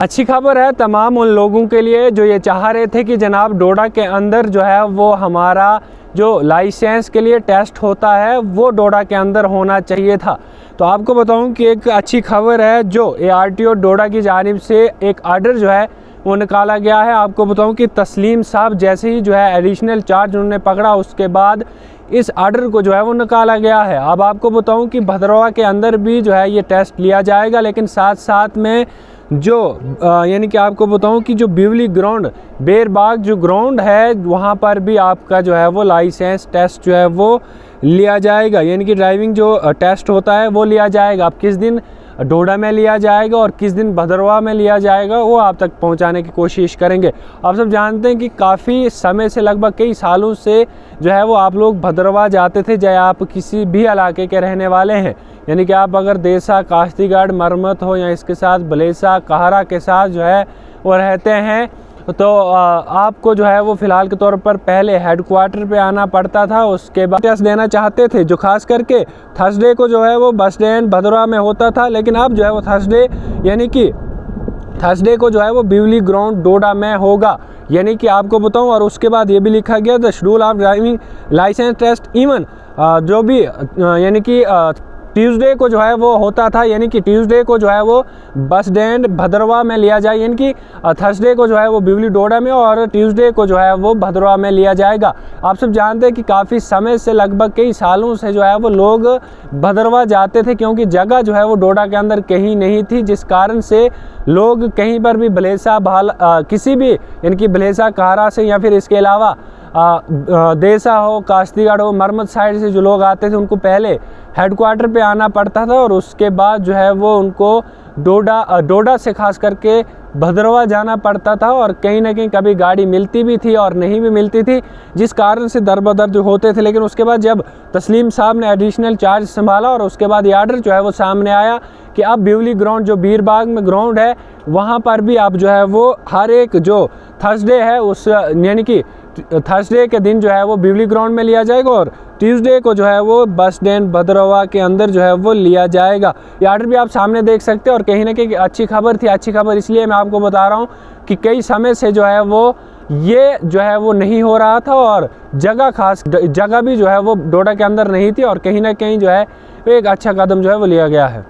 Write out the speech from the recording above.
अच्छी खबर है तमाम उन लोगों के लिए जो ये चाह रहे थे कि जनाब डोडा के अंदर जो है वो हमारा जो लाइसेंस के लिए टेस्ट होता है वो डोडा के अंदर होना चाहिए था। तो आपको बताऊं कि एक अच्छी खबर है जो ARTO डोडा की जानिब से एक आर्डर जो है वो निकाला गया है। आपको बताऊं कि तस्लीम साहब जैसे ही जो है एडिशनल चार्ज उन्होंने पकड़ा उसके बाद इस आर्डर को जो है वो निकाला गया है। अब आपको बताऊं कि भद्रवा के अंदर भी जो है ये टेस्ट लिया जाएगा, लेकिन साथ साथ में जो यानी कि आपको बताऊं कि जो बिवली ग्राउंड बेरबाग जो ग्राउंड है वहाँ पर भी आपका जो है वो लाइसेंस टेस्ट जो है वो लिया जाएगा, यानी कि ड्राइविंग जो टेस्ट होता है वो लिया जाएगा। अब किस दिन डोडा में लिया जाएगा और किस दिन भद्रवा में लिया जाएगा वो आप तक पहुंचाने की कोशिश करेंगे। आप सब जानते हैं कि काफ़ी समय से लगभग कई सालों से जो है वो आप लोग भद्रवा जाते थे, चाहे आप किसी भी इलाके के रहने वाले हैं, यानी कि आप अगर देसा काश्तीगढ़ मरमत हो या इसके साथ भलेसा काहरा के साथ जो है वो रहते हैं तो आपको जो है वो फ़िलहाल के तौर पर पहले हेडक्वार्टर पे आना पड़ता था। उसके बाद टेस्ट देना चाहते थे जो खास करके थर्सडे को जो है वो बस स्टैंड भद्रवा में होता था, लेकिन अब जो है वो थर्सडे को जो है वो बिवली ग्राउंड डोडा में होगा। यानी कि आपको बताऊं, और उसके बाद ये भी लिखा गया the schedule of driving licence test even जो भी यानी कि ट्यूसडे को जो है वो होता था, यानी कि ट्यूसडे को जो है वो बस स्टैंड भद्रवा में लिया जाए, यानी कि थर्सडे को जो है वो बिवली डोडा में और ट्यूसडे को जो है वो भद्रवा में लिया जाएगा। आप सब जानते हैं कि काफ़ी समय से लगभग कई सालों से जो है वो लोग भद्रवा जाते थे, क्योंकि जगह जो है वो डोडा के अंदर कहीं नहीं थी, जिस कारण से लोग कहीं पर भी भलेसा किसी भी यानी कि भलेसा काहरा से या फिर इसके अलावा देसा हो काश्तीगढ़ हो मरमत साइड से जो लोग आते थे उनको पहले हेडक्वार्टर पे आना पड़ता था और उसके बाद जो है वो उनको डोडा से खास करके भद्रवा जाना पड़ता था, और कहीं ना कहीं कभी गाड़ी मिलती भी थी और नहीं भी मिलती थी, जिस कारण से दर बदर जो होते थे। लेकिन उसके बाद जब तस्लीम साहब ने एडिशनल चार्ज संभाला और उसके बाद ये आर्डर जो है वो सामने आया कि अब बिवली ग्राउंड जो बीरबाग में ग्राउंड है वहाँ पर भी अब जो है वो हर एक जो थर्सडे है उस यानी कि थर्सडे के दिन जो है वो बिवली ग्राउंड में लिया जाएगा और ट्यूसडे को जो है वो बस स्टैंड भद्रवा के अंदर जो है वो लिया जाएगा। ये आर्डर भी आप सामने देख सकते हैं और कहीं ना कहीं अच्छी खबर थी। अच्छी खबर इसलिए मैं आपको बता रहा हूँ कि कई समय से जो है वो ये जो है वो नहीं हो रहा था और जगह भी जो है वो डोडा के अंदर नहीं थी, और कहीं ना कहीं जो है एक अच्छा कदम जो है वो लिया गया है।